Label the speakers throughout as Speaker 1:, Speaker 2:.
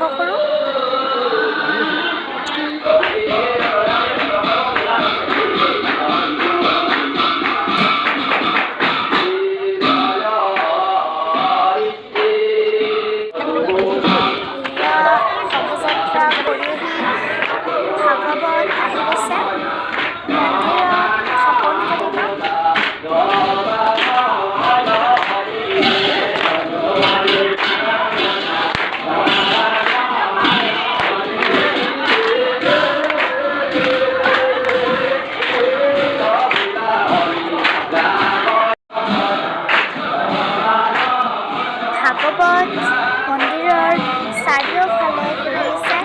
Speaker 1: আৰম্ভ কৰোঁ। শোভাযাত্ৰা কৰিহি ভাগৱত আহি গৈছে। মন্দিৰত স্থাপন কৰিব। ভাগৱত মন্দিৰৰ চাৰিওফালে ঘূৰিছে।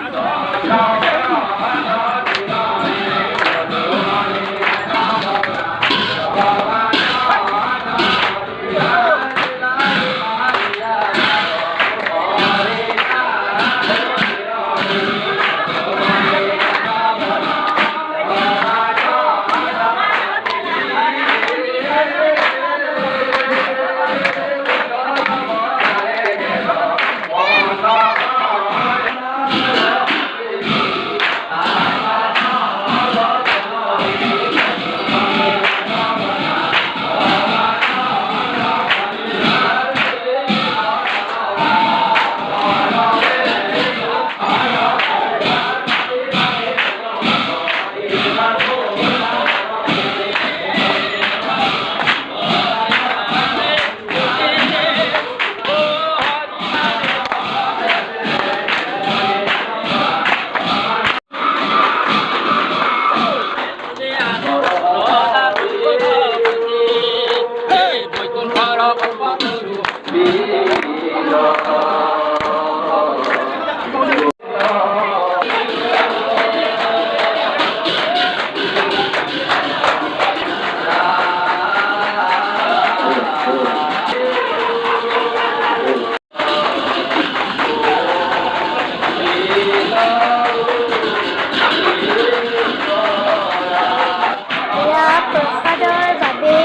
Speaker 1: প্ৰসাদৰ বাবে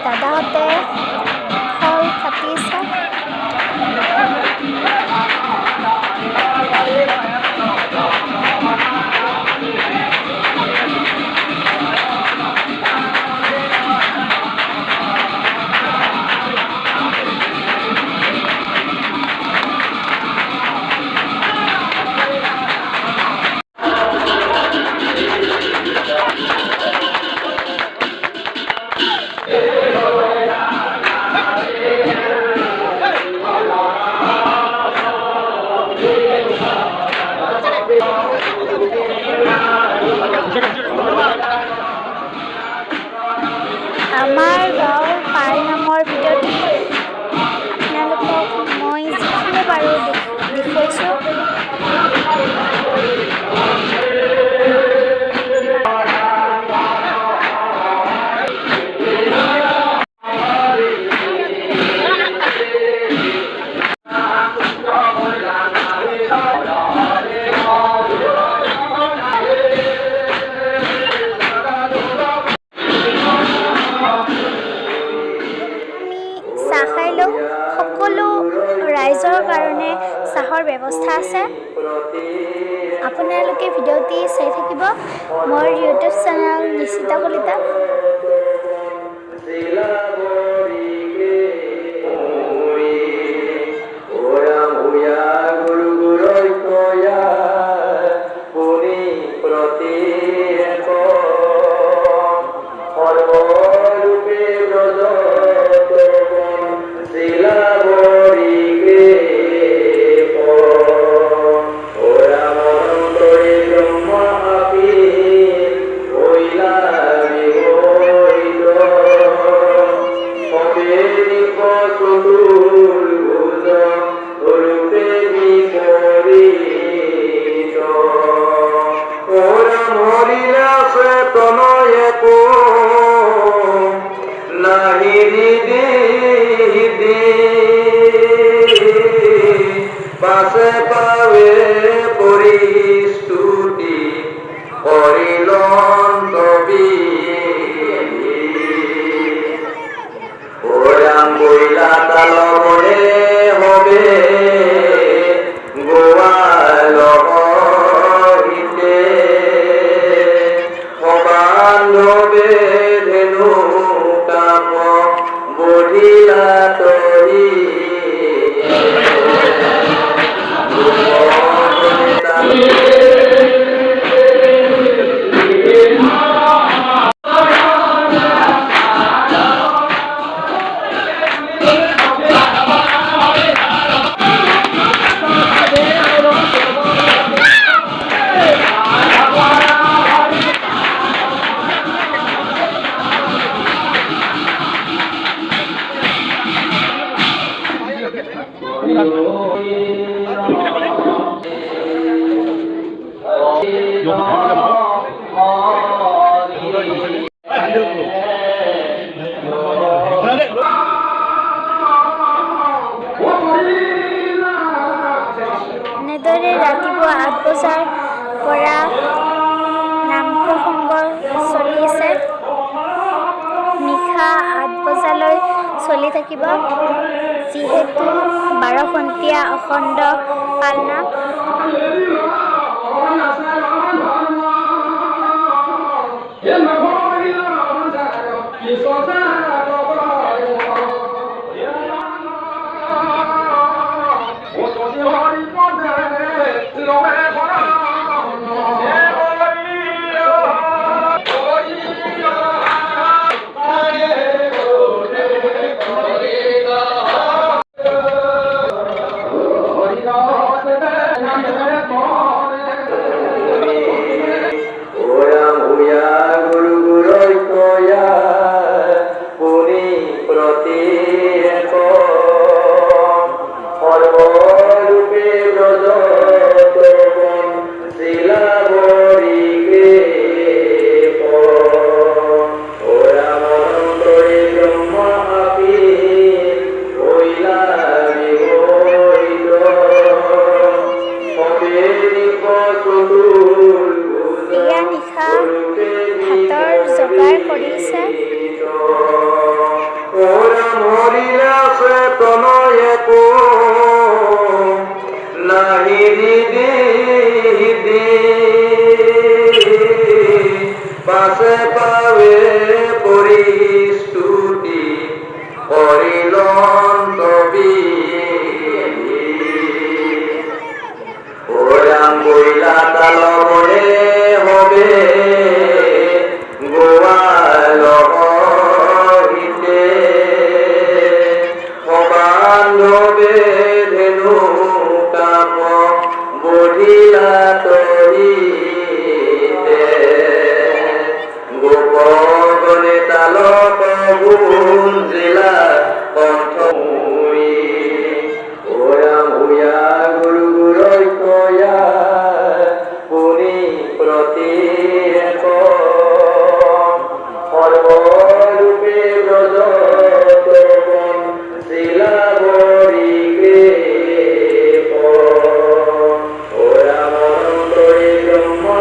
Speaker 1: দাদাহঁতে ফল কাটিছে। আমাৰ গাঁৱৰ পালনামৰ ভিতৰত আপোনালোকক মই যিখিনি পাৰোঁ দেখুৱাইছোঁ। চাহ খাই লওঁ। সকলো ৰাইজৰ কাৰণে চাহৰ ব্যৱস্থা আছে। আপোনালোকে ভিডিঅ'টি চাই থাকিব। মোৰ ইউটিউব চেনেল নিশ্চিতা কলিতা। এনেদৰে ৰাতিপুৱা 8 বজাৰ পৰা নাম প্ৰসংগ চলি আছে। নিশা 8 বজালৈ চলি থাকিব। যিহেতু 12 ঘণ্টীয়া অখণ্ড পালনাম। এয়া নিশা ভাতৰ যোগাৰ কৰিছে।
Speaker 2: পাশে পাবে পরিস্তুতি করিলন তবি ওরাম বইলা তালরে হবে গোয়াল হইতে বান্ধবে ধেনু কাপ বধিলা তরিতে গোপগণে তালক গুণ জিলা কণ্ঠ ওরাম হুয়া গুরু গুরৈ কয়া পুনি প্রতি সর্বরূপে ব্রজ শিলা বরিকে ওরাম অনন্তরে ব্রহ্মা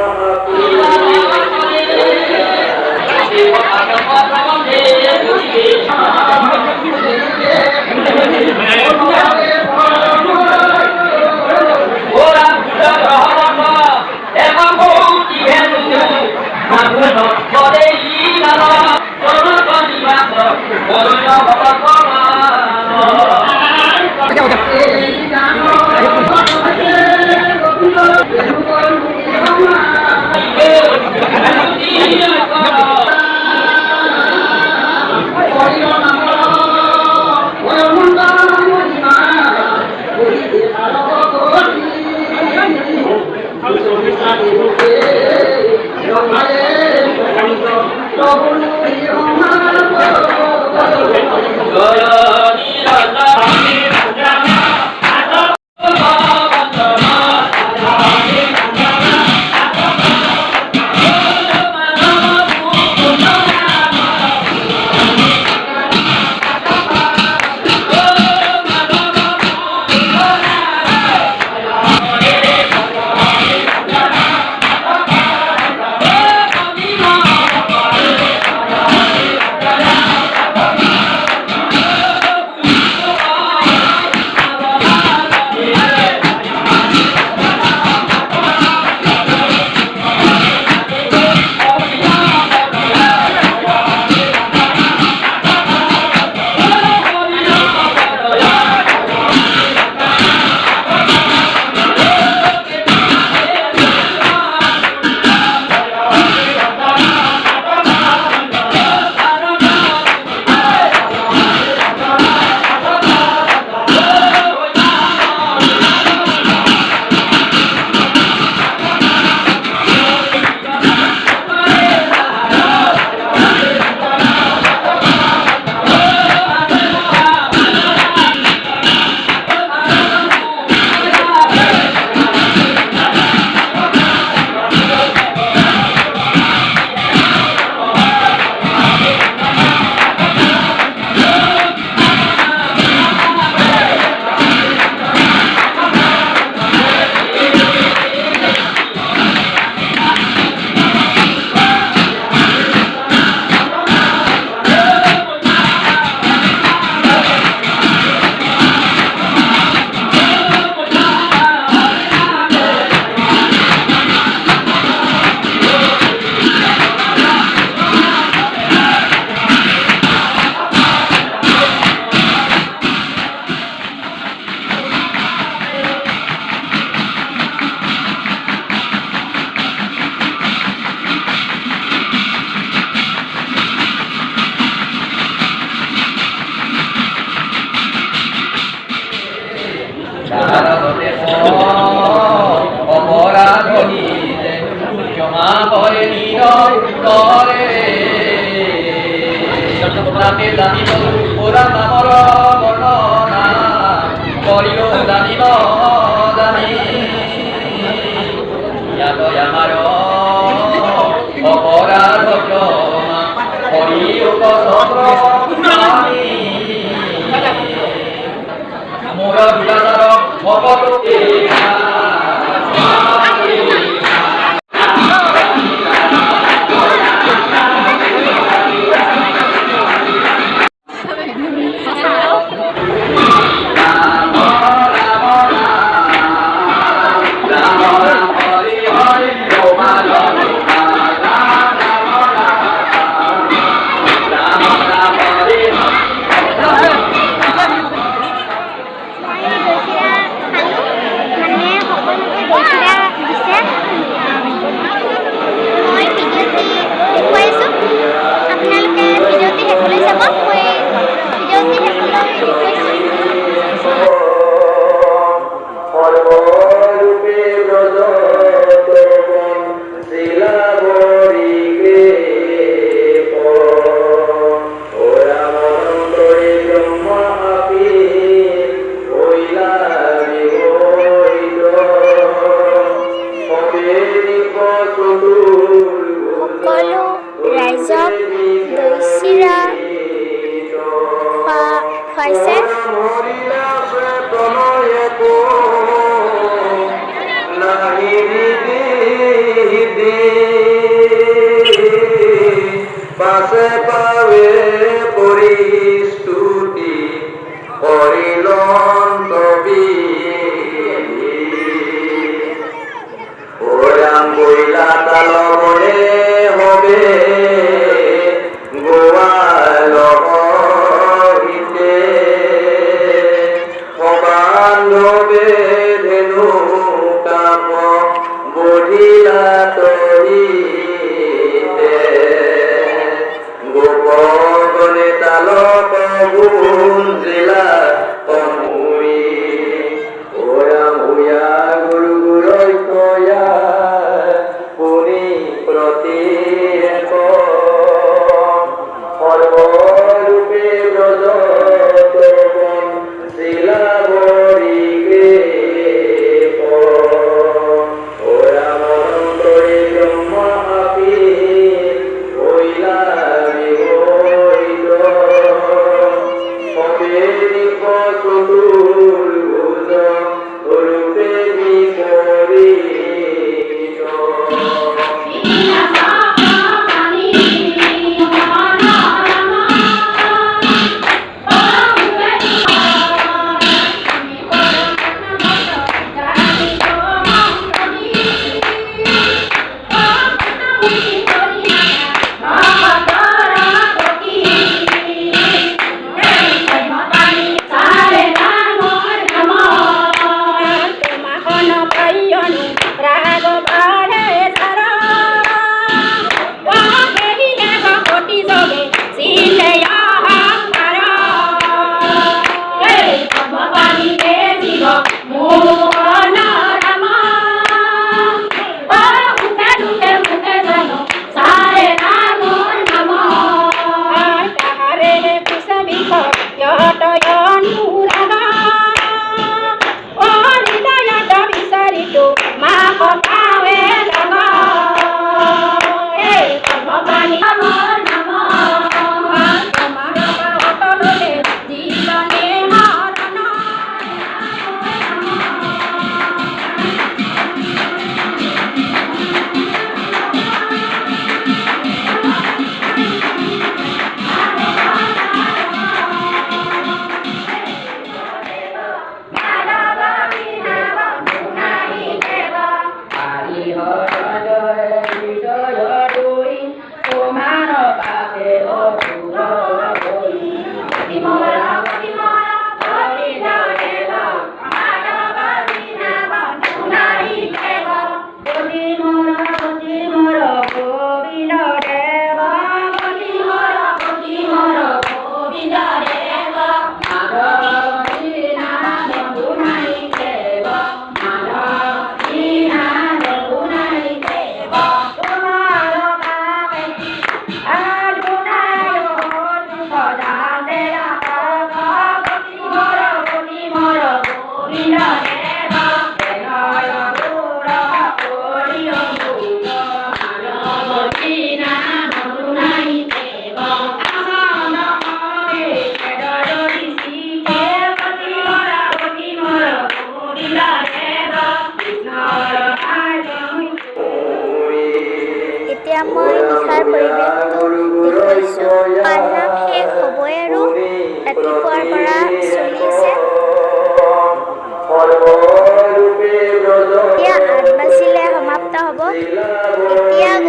Speaker 3: নামে জানিব ওরা নামৰ বৰ্ণনা কৰিলো জানিব জানি ইয়াত আমাৰ অপৰাধ ক্ষমা কৰি উপচক্ৰ মোৰ দুৰাচাৰ সকলো
Speaker 2: সর্বরূপে ব্রজ শিলাবরী ওরা মনন্তরে ব্রহ্মা আপি হইলা বিহরিত হবে নিপ
Speaker 1: সকলো ৰাইজক দৈ চিৰা খুৱাইছে।
Speaker 2: পাশে পাবে পরিস্তুতি করিলন তবি ওরাম বইলা তাল মনে হবে গোয়াল হিতে সবান্ধবে ধেনু কাম বধিলা তহিতে গোপগণে তাল গুণ জিলা কমুই ওরাম হুয়া গুরু গুরৈ কয়া পুনি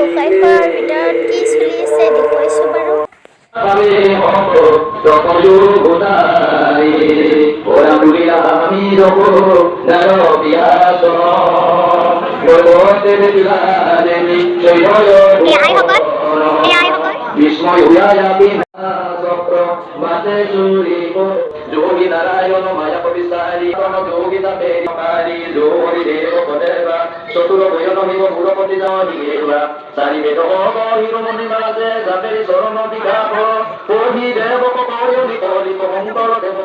Speaker 1: গোসাঁইঘৰৰ ভিতৰত কি চলি আছে দেখুৱাইছোঁ বাৰু।
Speaker 3: আমি হব তপয়ু গোদাই ওরা বুলিলা আমি রব নার বিয়াস গর্বতে দিলানে নিশ্চয় বিস্ময় হইয়া বিনা চক্র বাতে চুরি যোগী নারায়ণ মায়া কবিসারি যোগী তাপে কারি যোগী দেব পদেবা চতুর বয়ন হিব পুরপতি জানি গেলা সারি বেদ হিরমণি মাসে যাবে শরণ বিঘাপ পহি দেব কয়নি কলিপ শঙ্কর দেব